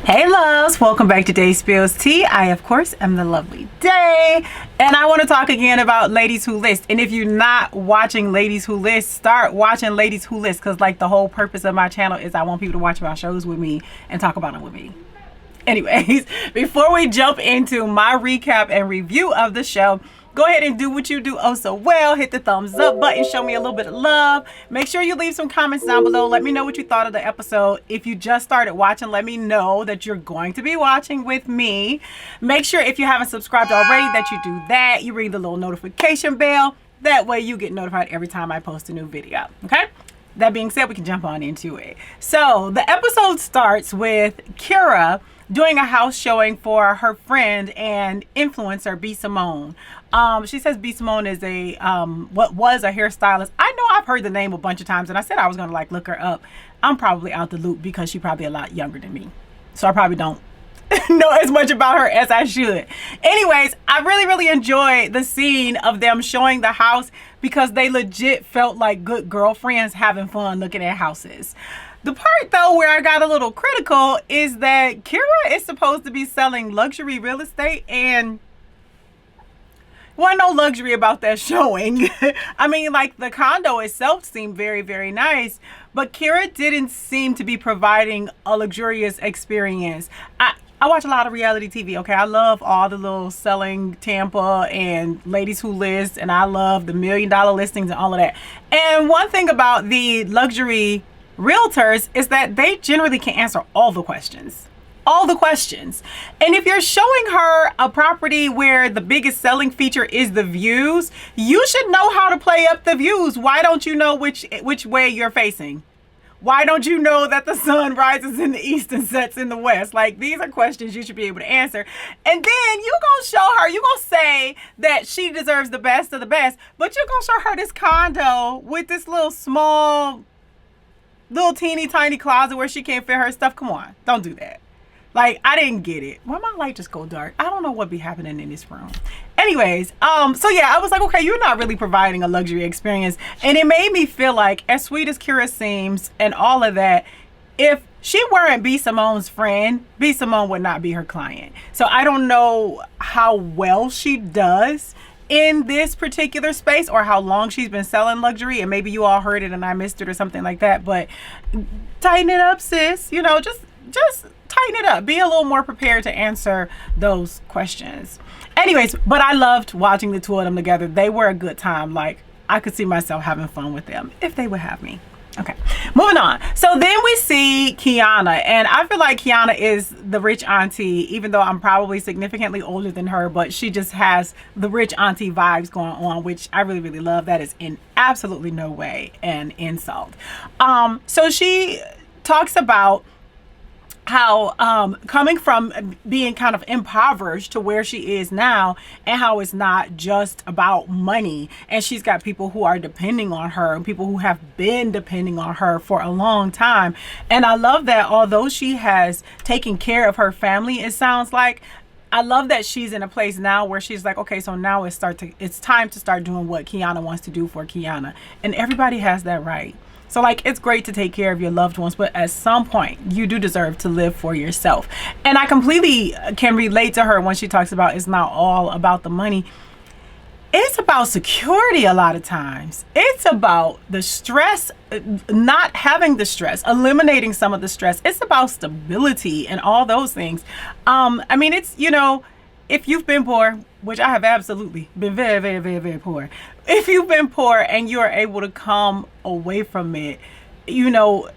Hey loves, welcome back to Day Spills Tea. I of course am the lovely Day, and I want to talk again about Ladies Who List. And if you're not watching Ladies Who List, start watching Ladies Who List, because like the whole purpose of my channel is I want people to watch my shows with me and talk about them with me. Anyways, before we jump into my recap and review of the show, go ahead and do what you do oh so well. Hit the thumbs up button, show me a little bit of love. Make sure you leave some comments down below. Let me know what you thought of the episode. If you just started watching, let me know that you're going to be watching with me. Make sure if you haven't subscribed already that you do that. You ring the little notification bell. That way you get notified every time I post a new video. Okay? That being said, we can jump on into it. So the episode starts with Kira doing a house showing for her friend and influencer B Simone. She says B Simone is a what was a hairstylist. I know I've heard the name a bunch of times, and I said I was gonna like look her up. I'm probably out the loop because she's probably a lot younger than me, so I probably don't know as much about her as I should. Anyways, I really enjoyed the scene of them showing the house because they legit felt like good girlfriends having fun looking at houses. The part though where I got a little critical is that Kira is supposed to be selling luxury real estate, and wasn't no luxury about that showing. I mean, like the condo itself seemed very nice, but Kira didn't seem to be providing a luxurious experience. I watch a lot of reality TV, okay? I love all the little selling Tampa and Ladies Who List, and I love the $1 million listings and all of that. And one thing about the luxury realtors is that they generally can answer all the questions. All the questions. And if you're showing her a property where the biggest selling feature is the views, you should know how to play up the views. Why don't you know which way you're facing? Why don't you know that the sun rises in the east and sets in the west? Like, these are questions you should be able to answer. And then you gonna show her, you gonna say that she deserves the best of the best, but you're gonna show her this condo with this little small, little teeny tiny closet where she can't fit her stuff. Come on, don't do that. Like, I didn't get it. Why my light just go dark? I don't know what be happening in this room. Anyways, so yeah, I was like, okay, you're not really providing a luxury experience. And it made me feel like, as sweet as Kira seems and all of that, if she weren't B Simone's friend, B Simone would not be her client. So I don't know how well she does in this particular space or how long she's been selling luxury, and maybe you all heard it and I missed it or something like that, but tighten it up, sis. You know, just tighten it up. Be a little more prepared to answer those questions. Anyways, but I loved watching the two of them together. They were a good time. Like, I could see myself having fun with them if they would have me. Okay, moving on. So then we see Quiana, and I feel like Quiana is the rich auntie, even though I'm probably significantly older than her, but she just has the rich auntie vibes going on, which I really love. That is in absolutely no way an insult. So she talks about how coming from being kind of impoverished to where she is now, and how it's not just about money, and she's got people who are depending on her and people who have been depending on her for a long time. And I love that although she has taken care of her family, it sounds like, I love that she's in a place now where she's like, okay, so now it's time to start doing what Quiana wants to do for Quiana, and everybody has that right. So like, it's great to take care of your loved ones, but at some point you do deserve to live for yourself. And I completely can relate to her when she talks about it's not all about the money. It's about security a lot of times. It's about the stress, not having the stress, eliminating some of the stress. It's about stability and all those things. I mean, it's, you know, if you've been poor, which I have absolutely been very poor. If you've been poor and you are able to come away from it, you know,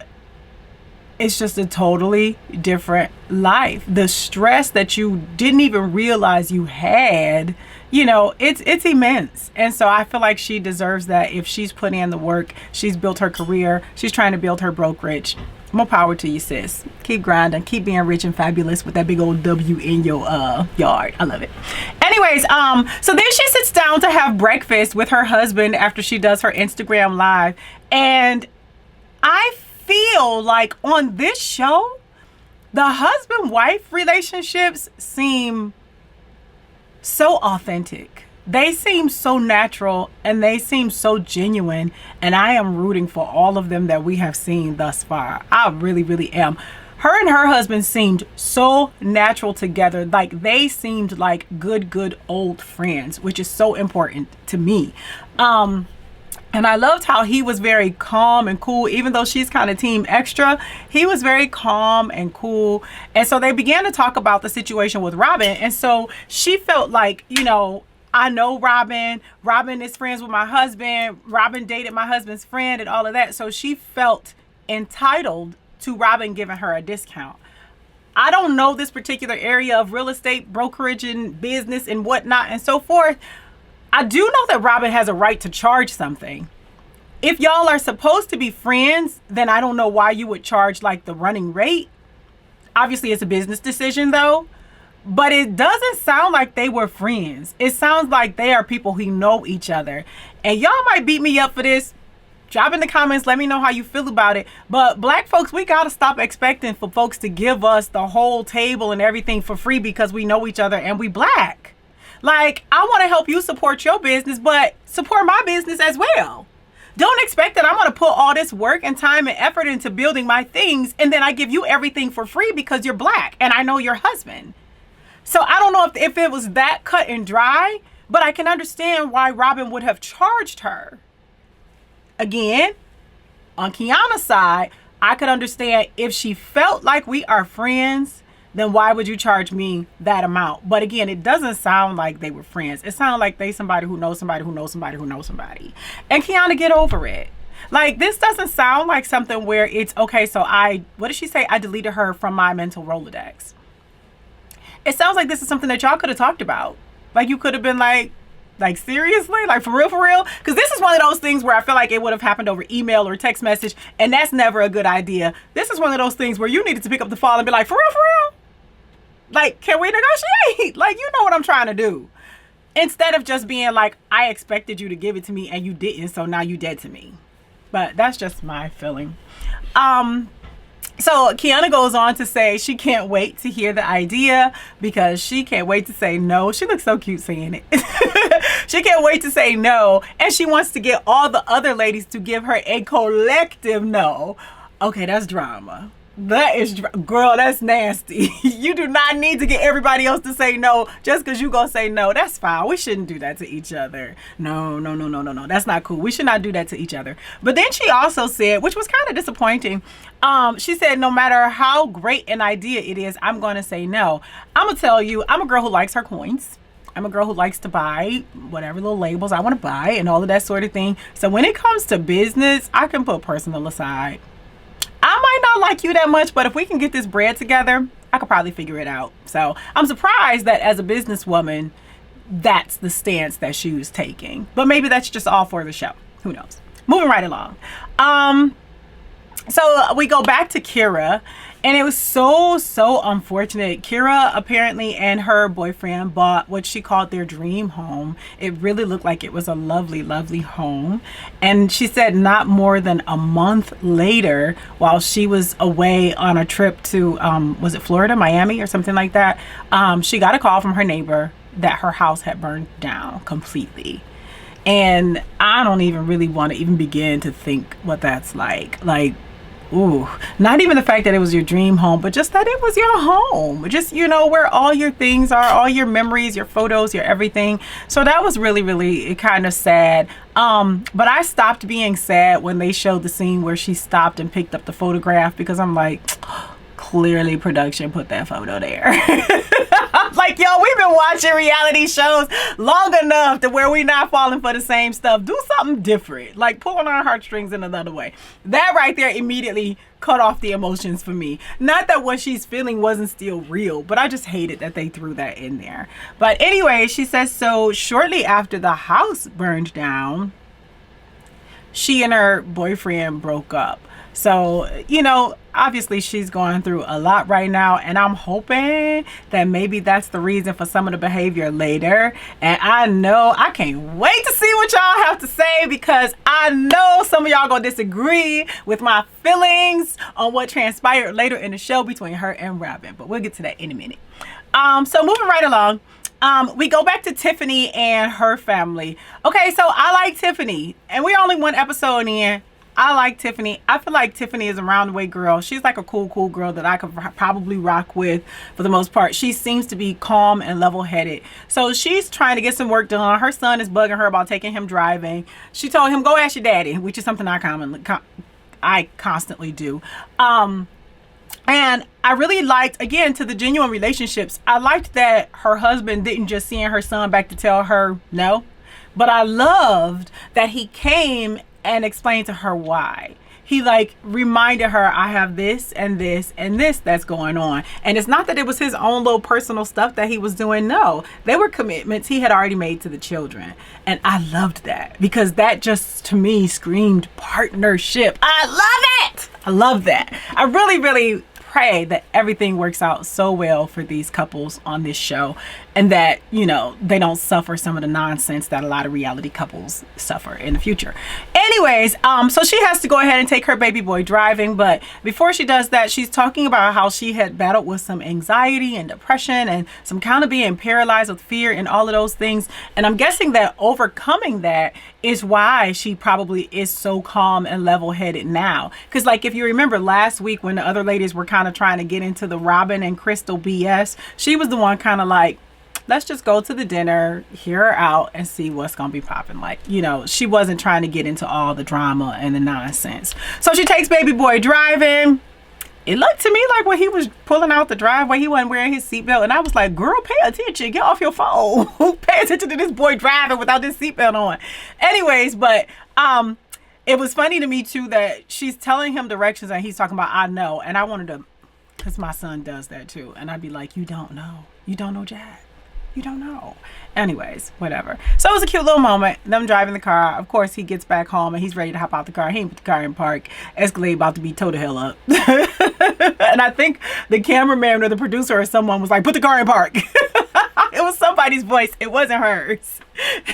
it's just a totally different life. The stress that you didn't even realize you had, you know, it's immense. And so I feel like she deserves that. If she's put in the work, she's built her career, she's trying to build her brokerage. More power to you, sis. Keep grinding, keep being rich and fabulous with that big old W in your yard. I love it. Anyways, so then she sits down to have breakfast with her husband after she does her Instagram live, and I feel like on this show the husband-wife relationships seem so authentic. They seem so natural and they seem so genuine, and I am rooting for all of them that we have seen thus far. I really am. Her and her husband seemed so natural together. Like they seemed like good old friends, which is so important to me. And I loved how he was very calm and cool, even though she's kind of team extra. He was very calm and cool. And so they began to talk about the situation with Robin. And so she felt like, you know, I know Robin. Robin is friends with my husband. Robin dated my husband's friend and all of that. So she felt entitled to Robin giving her a discount. I don't know this particular area of real estate brokerage and business and whatnot and so forth. I do know that Robin has a right to charge something. If y'all are supposed to be friends, then I don't know why you would charge like the running rate. Obviously, it's a business decision though. But it doesn't sound like they were friends. It sounds like they are people who know each other. And y'all might beat me up for this. Drop in the comments. Let me know how you feel about it. But black folks, we got to stop expecting for folks to give us the whole table and everything for free because we know each other and we black. Like, I want to help you support your business, but support my business as well. Don't expect that I'm going to put all this work and time and effort into building my things and then I give you everything for free because you're black and I know your husband. So I don't know if it was that cut and dry, but I can understand why Robin would have charged her. Again, on Quiana's side, I could understand if she felt like we are friends, then why would you charge me that amount? But again, it doesn't sound like they were friends. It sounded like they somebody who knows somebody who knows somebody who knows somebody. And Quiana, get over it. Like, this doesn't sound like something where it's, okay, so what did she say? I deleted her from my mental Rolodex. It sounds like this is something that y'all could have talked about. Like, you could have been like seriously? Like, for real? Because this is one of those things where I feel like it would have happened over email or text message, and that's never a good idea. This is one of those things where you needed to pick up the phone and be like, for real? Like, can we negotiate? Like, you know what I'm trying to do. Instead of just being like, I expected you to give it to me and you didn't, so now you dead to me. But that's just my feeling. So Quiana goes on to say she can't wait to hear the idea because she can't wait to say no. She looks so cute saying it. She can't wait to say no. And she wants to get all the other ladies to give her a collective no. Okay, that's drama. That is, girl, that's nasty. You do not need to get everybody else to say no just because you gonna say no. That's fine. We shouldn't do that to each other. No. That's not cool. We should not do that to each other. But then she also said, which was kind of disappointing, she said, no matter how great an idea it is, I'm going to say no. I'm going to tell you, I'm a girl who likes her coins. I'm a girl who likes to buy whatever little labels I want to buy and all of that sort of thing. So when it comes to business, I can put personal aside. I might not like you that much, but if we can get this bread together, I could probably figure it out. So I'm surprised that as a businesswoman, that's the stance that she was taking. But maybe that's just all for the show. Who knows? Moving right along. So we go back to Kira, and it was so unfortunate. Kira apparently and her boyfriend bought what she called their dream home. It really looked like it was a lovely home. And she said not more than a month later, while she was away on a trip to, was it Florida, Miami or something like that? She got a call from her neighbor that her house had burned down completely. And I don't even really want to even begin to think what that's like. Like, ooh, not even the fact that it was your dream home, but just that it was your home. Just, you know, where all your things are, all your memories, your photos, your everything. So that was really kind of sad. But I stopped being sad when they showed the scene where she stopped and picked up the photograph, because I'm like, clearly production put that photo there. Like, yo, we've been watching reality shows long enough to where we not falling for the same stuff. Do something different, like pulling our heartstrings in another way. That right there immediately cut off the emotions for me. Not that what she's feeling wasn't still real, but I just hated that they threw that in there. But anyway, she says, so shortly after the house burned down, she and her boyfriend broke up. So, you know, obviously she's going through a lot right now, and I'm hoping that maybe that's the reason for some of the behavior later. And I know I can't wait to see what y'all have to say, because I know some of y'all gonna disagree with my feelings on what transpired later in the show between her and Robin, but we'll get to that in a minute. So moving right along, we go back to Tiffany and her family. Okay, so I like Tiffany, and we're only one episode in. I like Tiffany. I feel like Tiffany is a round-the-way girl. She's like a cool girl that I could probably rock with for the most part. She seems to be calm and level-headed. So she's trying to get some work done. Her son is bugging her about taking him driving. She told him, go ask your daddy, which is something I constantly do. And I really liked, again, to the genuine relationships, I liked that her husband didn't just send her son back to tell her no. But I loved that he came and explained to her why. He like reminded her, I have this and this and this that's going on. And it's not that it was his own little personal stuff that he was doing. No, they were commitments he had already made to the children. And I loved that because that just to me screamed partnership. I love it. I love that. I really pray that everything works out so well for these couples on this show, and that, you know, they don't suffer some of the nonsense that a lot of reality couples suffer in the future. Anyways, so she has to go ahead and take her baby boy driving, but before she does that, she's talking about how she had battled with some anxiety and depression and some kind of being paralyzed with fear and all of those things. And I'm guessing that overcoming that is why she probably is so calm and level-headed now. Because like, if you remember last week when the other ladies were kind of trying to get into the Robin and Cristyl BS, she was the one kind of like, let's just go to the dinner, hear her out, and see what's gonna be popping. Like, you know, she wasn't trying to get into all the drama and the nonsense. So she takes baby boy driving. It looked to me like when he was pulling out the driveway, he wasn't wearing his seatbelt. And I was like, girl, pay attention. Get off your phone. Pay attention to this boy driving without this seatbelt on. Anyways, but it was funny to me, too, that she's telling him directions and he's talking about, I know. And I wanted to, because my son does that, too. And I'd be like, you don't know. You don't know Jack. You don't know. Anyways, whatever. So it was a cute little moment. Them driving the car. Of course, he gets back home and he's ready to hop out the car. He ain't put the car in park. Escalade about to be towed the hell up. And I think the cameraman or the producer or someone was like, put the car in park. It was somebody's voice. It wasn't hers.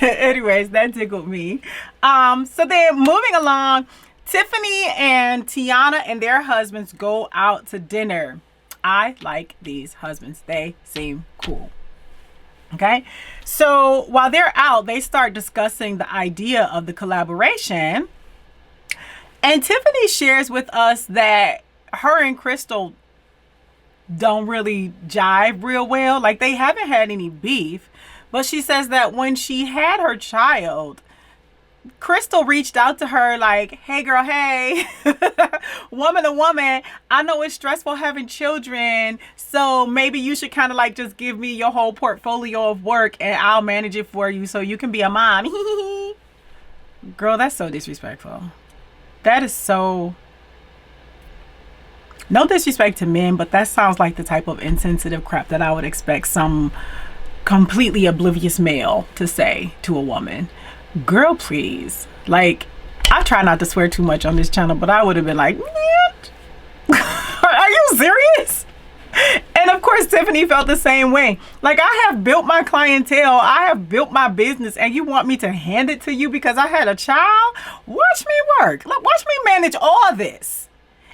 Anyways, that tickled me. So then moving along, Tiffany and Tiana and their husbands go out to dinner. I like these husbands. They seem cool. Okay, so while they're out, they start discussing the idea of the collaboration. And Tiffany shares with us that her and Cristyl don't really jive real well. Like, they haven't had any beef. But she says that when she had her child, Cristyl reached out to her like, hey girl, hey, woman to woman, I know it's stressful having children, so maybe you should kind of like just give me your whole portfolio of work and I'll manage it for you so you can be a mom. Girl, that's so disrespectful. That is so, no disrespect to men, but that sounds like the type of insensitive crap that I would expect some completely oblivious male to say to a woman. Girl, please. Like, I try not to swear too much on this channel, but I would have been like, what? Are you serious? And of course, Tiffany felt the same way. Like, I have built my clientele. I have built my business, and you want me to hand it to you because I had a child? Watch me work. Look, watch me manage all this.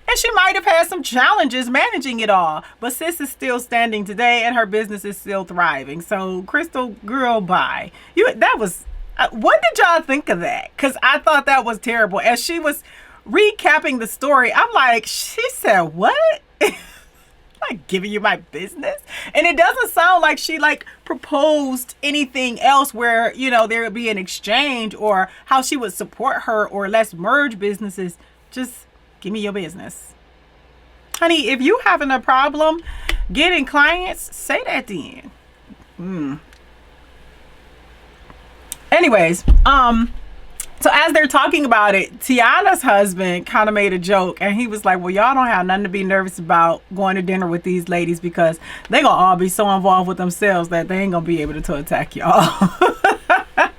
And she might have had some challenges managing it all, but sis is still standing today and her business is still thriving. So, Cristyl, girl, bye. That was... what did y'all think of that? Because I thought that was terrible. As she was recapping the story, I'm like, she said what? Like, giving you my business? And it doesn't sound like she like proposed anything else where, you know, there would be an exchange or how she would support her or let's merge businesses. Just give me your business. Honey, if you having a problem getting clients, say that then. Anyways, so as they're talking about it, Tiana's husband kind of made a joke and he was like, well, y'all don't have nothing to be nervous about going to dinner with these ladies because they gonna all be so involved with themselves that they ain't gonna be able to attack y'all. I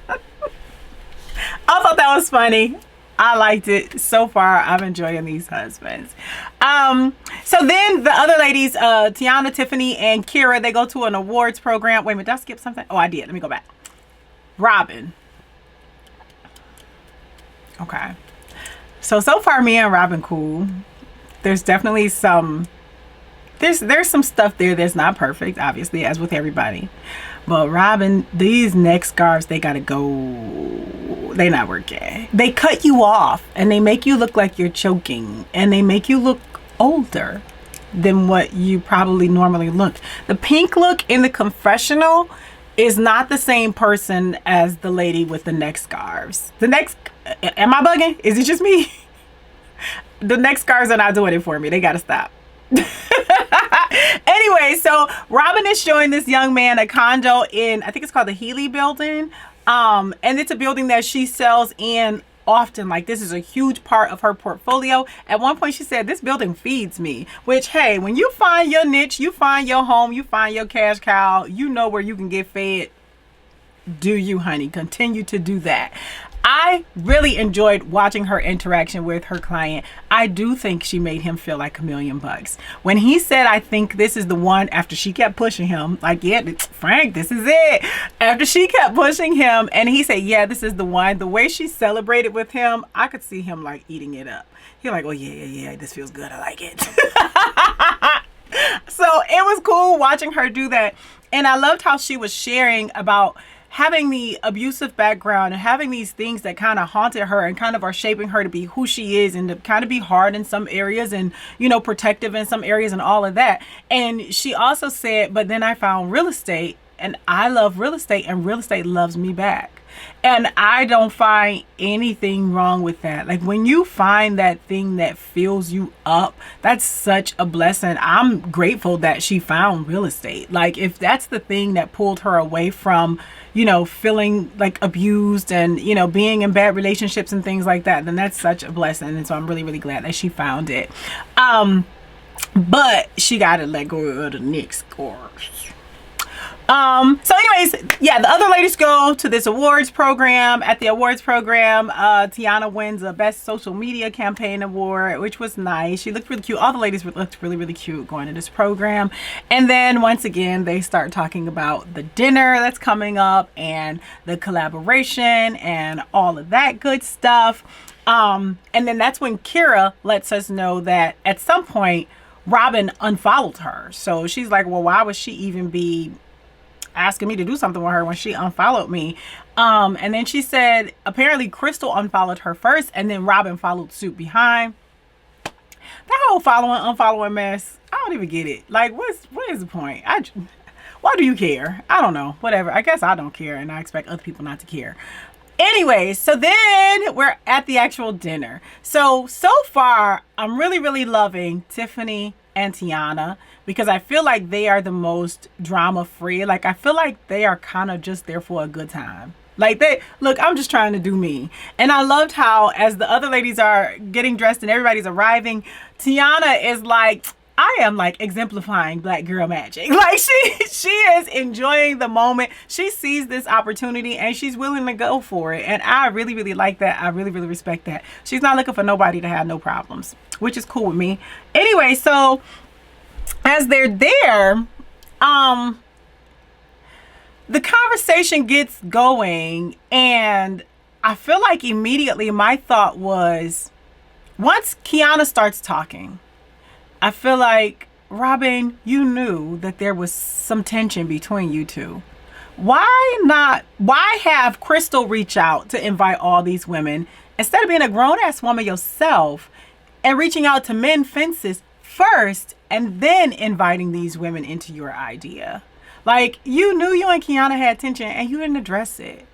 thought that was funny. I liked it. So far, I'm enjoying these husbands. So then the other ladies, Tiana, Tiffany, and Kira, they go to an awards program. Wait a minute, did I skip something? Oh, I did. Let me go back. Robin. Okay. So far me and Robin cool. There's definitely some there's some stuff there that's not perfect, obviously, as with everybody. But Robin, these neck scarves, they gotta go. They not working. They cut you off and they make you look like you're choking and they make you look older than what you probably normally look. The pink look in the confessional is not the same person as the lady with the neck scarves. Am I bugging? Is it just me? The neck scarves are not doing it for me. They gotta stop. Anyway, so Robin is showing this young man a condo in, I think it's called the Healy building. And it's a building that she sells in often. Like, this is a huge part of her portfolio. At one point she said, this building feeds me, which, hey, when you find your niche, you find your home, you find your cash cow, you know where you can get fed. Do you, honey? Continue to do that. I really enjoyed watching her interaction with her client. I do think she made him feel like $1,000,000. When he said, I think this is the one, after she kept pushing him, like, yeah, Frank, this is it. After she kept pushing him and he said, yeah, this is the one, the way she celebrated with him, I could see him like eating it up. He like, oh yeah, this feels good. I like it. So it was cool watching her do that. And I loved how she was sharing about having the abusive background and having these things that kind of haunted her and kind of are shaping her to be who she is and to kind of be hard in some areas and, you know, protective in some areas and all of that. And she also said, but then I found real estate and I love real estate and real estate loves me back. And I don't find anything wrong with that. Like, when you find that thing that fills you up, that's such a blessing. I'm grateful that she found real estate. Like, if that's the thing that pulled her away from, you know, feeling like abused and, you know, being in bad relationships and things like that, then that's such a blessing. And so I'm really, really glad that she found it. But she got to let go of the next scores. So anyways, yeah, the other ladies go to this awards program. At the awards program, Tiana wins a best social media campaign award, which was nice. She looked really cute. All the ladies looked really, really cute going to this program. And then once again, they start talking about the dinner that's coming up and the collaboration and all of that good stuff. And then that's when Kira lets us know that at some point, Robin unfollowed her. So she's like, well, why would she even be asking me to do something with her when she unfollowed me? And then she said apparently Cristyl unfollowed her first and then Robin followed suit behind. That whole unfollowing mess, I don't even get it. Like, what is the point? Why do you care? I don't know. Whatever. I guess I don't care and I expect other people not to care. Anyway, so then we're at the actual dinner. So far, I'm really, really loving Tiffany and Tiana because I feel like they are the most drama free. Like, I feel like they are kind of just there for a good time. Like, look, I'm just trying to do me. And I loved how as the other ladies are getting dressed and everybody's arriving, Tiana is like, I am like exemplifying black girl magic. Like, she is enjoying the moment. She sees this opportunity and she's willing to go for it. And I really, really like that. I really, really respect that. She's not looking for nobody to have no problems, which is cool with me. Anyway, so as they're there, the conversation gets going and I feel like immediately my thought was, once Quiana starts talking, I feel like, Robin, you knew that there was some tension between you two. Why have Cristyl reach out to invite all these women instead of being a grown-ass woman yourself and reaching out to men fences first and then inviting these women into your idea? Like, you knew you and Quiana had tension and you didn't address it.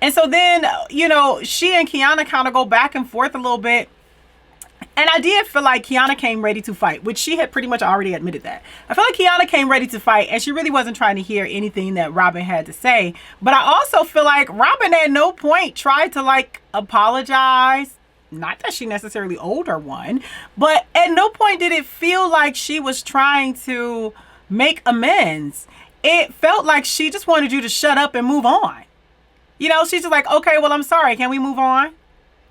And so then, you know, she and Quiana kind of go back and forth a little bit. And I did feel like Quiana came ready to fight, which she had pretty much already admitted that. I feel like Quiana came ready to fight and she really wasn't trying to hear anything that Robin had to say. But I also feel like Robin at no point tried to like apologize. Not that she necessarily owed her one, but at no point did it feel like she was trying to make amends. It felt like she just wanted you to shut up and move on. You know, she's just like, okay, well, I'm sorry. Can we move on?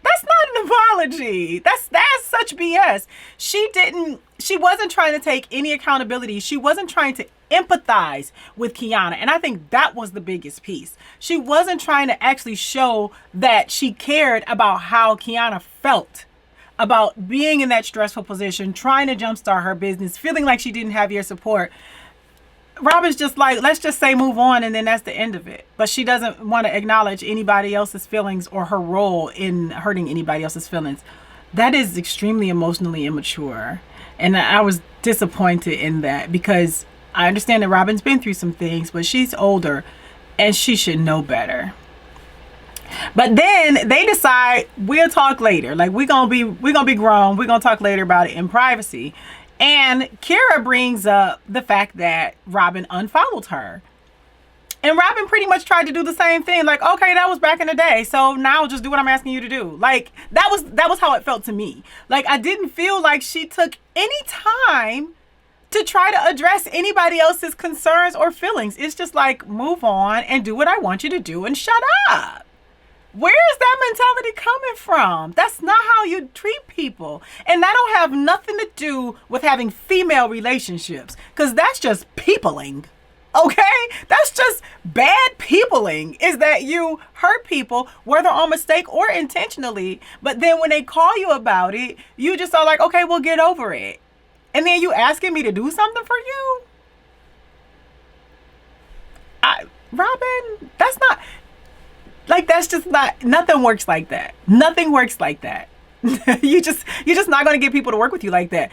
That's not an apology. That's such BS. She wasn't trying to take any accountability. She wasn't trying to empathize with Quiana. And I think that was the biggest piece. She wasn't trying to actually show that she cared about how Quiana felt about being in that stressful position, trying to jumpstart her business, feeling like she didn't have your support. Robin's just like, let's just say move on, and then that's the end of it. But she doesn't want to acknowledge anybody else's feelings or her role in hurting anybody else's feelings. That is extremely emotionally immature. And I was disappointed in that, because I understand that Robin's been through some things, but she's older and she should know better. But then they decide, we'll talk later. Like, we're gonna be grown. We're gonna talk later about it in privacy. And Kira brings up the fact that Robin unfollowed her. And Robin pretty much tried to do the same thing. Like, okay, that was back in the day, so now just do what I'm asking you to do. Like, that was how it felt to me. Like, I didn't feel like she took any time to try to address anybody else's concerns or feelings. It's just like, move on and do what I want you to do and shut up. Where is that mentality coming from? That's not how you treat people. And that don't have nothing to do with having female relationships, because that's just peopling. Okay? That's just bad peopling, is that you hurt people, whether on mistake or intentionally. But then when they call you about it, you just are like, okay, we'll get over it. And then you asking me to do something for you? Robin, that's not... Like, that's just not, nothing works like that. Nothing works like that. You're just not going to get people to work with you like that.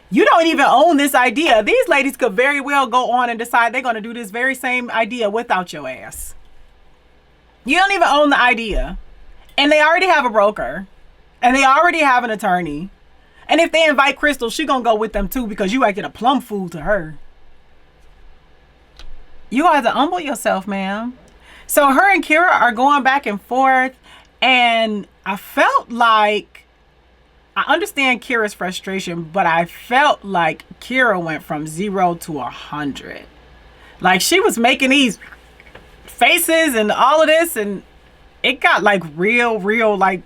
You don't even own this idea. These ladies could very well go on and decide they're going to do this very same idea without your ass. You don't even own the idea. And they already have a broker. And they already have an attorney. And if they invite Cristyl, she going to go with them too, because you acting a plum fool to her. You have to humble yourself, ma'am. So her and Kira are going back and forth, and I felt like, I understand Kira's frustration, but I felt like Kira went from 0 to 100. Like, she was making these faces and all of this, and it got like real like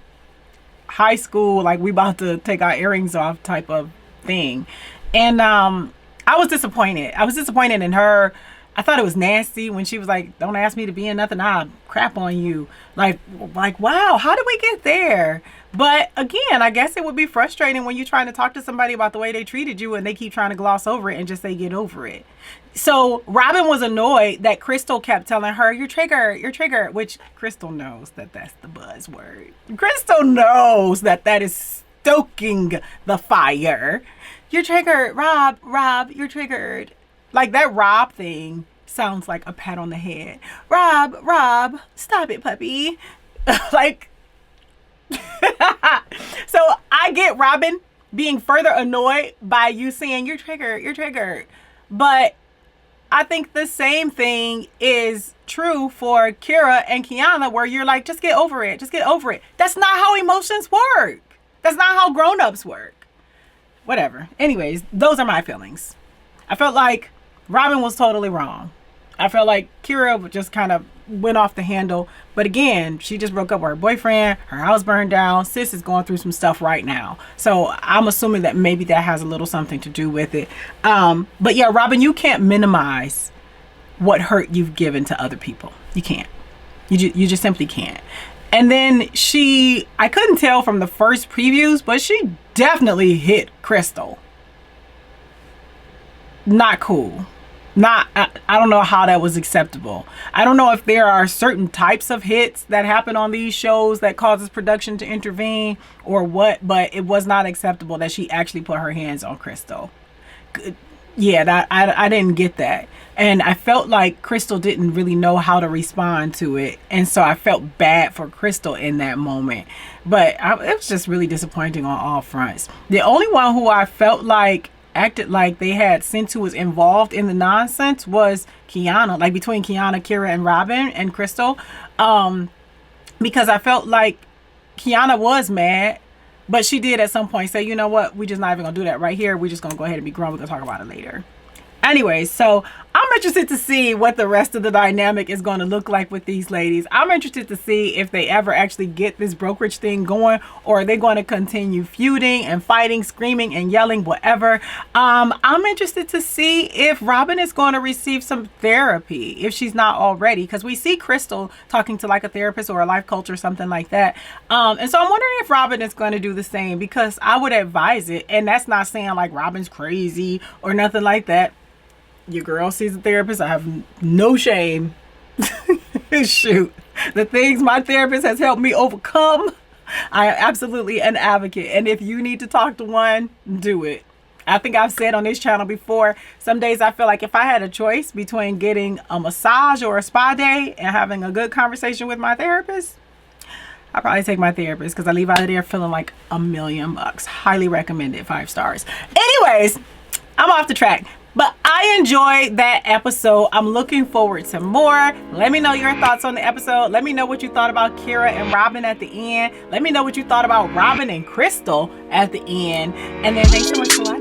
high school, like we about to take our earrings off type of thing. And I was disappointed. I was disappointed in her. I thought it was nasty when she was like, don't ask me to be in nothing, I'll crap on you. Like, wow, how did we get there? But again, I guess it would be frustrating when you're trying to talk to somebody about the way they treated you and they keep trying to gloss over it and just say, get over it. So Robin was annoyed that Cristyl kept telling her, you're triggered, which Cristyl knows that that's the buzzword. Cristyl knows that that is stoking the fire. You're triggered, Rob, you're triggered. Like, that Rob thing sounds like a pat on the head. Rob, stop it, puppy. Like, so I get Robin being further annoyed by you saying you're triggered. But I think the same thing is true for Kira and Quiana, where you're like, just get over it. That's not how emotions work. That's not how grown-ups work. Whatever. Anyways, those are my feelings. I felt like Robin was totally wrong. I felt like Kira just kind of went off the handle. But again, she just broke up with her boyfriend. Her house burned down. Sis is going through some stuff right now. So I'm assuming that maybe that has a little something to do with it. But yeah, Robin, you can't minimize what hurt you've given to other people. You can't. You just simply can't. And then I couldn't tell from the first previews, but she definitely hit Cristyl. Not cool. I don't know how that was acceptable. I don't know if there are certain types of hits that happen on these shows that causes production to intervene or what, but it was not acceptable that she actually put her hands on Cristyl. Yeah, I didn't get that. And I felt like Cristyl didn't really know how to respond to it. And so I felt bad for Cristyl in that moment. But it was just really disappointing on all fronts. The only one who I felt like acted like they had sense, who was involved in the nonsense, was Quiana. Like, between Quiana, Kira, and Robin and Cristyl. Because I felt like Quiana was mad, but she did at some point say, you know what, we're just not even gonna do that right here. We're just gonna go ahead and be grown. We're gonna talk about it later. Anyways, so I'm interested to see what the rest of the dynamic is going to look like with these ladies. I'm interested to see if they ever actually get this brokerage thing going, or are they going to continue feuding and fighting, screaming and yelling, whatever. I'm interested to see if Robin is going to receive some therapy, if she's not already, because we see Cristyl talking to like a therapist or a life coach or something like that. And so I'm wondering if Robin is going to do the same, because I would advise it. And that's not saying like Robin's crazy or nothing like that. Your girl sees a therapist. I have no shame. Shoot. The things my therapist has helped me overcome, I am absolutely an advocate. And if you need to talk to one, do it. I think I've said on this channel before, some days I feel like if I had a choice between getting a massage or a spa day and having a good conversation with my therapist, I'd probably take my therapist because I leave out of there feeling like $1,000,000. Highly recommended, 5 stars. Anyways, I'm off the track. But I enjoyed that episode. I'm looking forward to more. Let me know your thoughts on the episode. Let me know what you thought about Kira and Robin at the end. Let me know what you thought about Robin and Cristyl at the end. And then thanks so much for watching.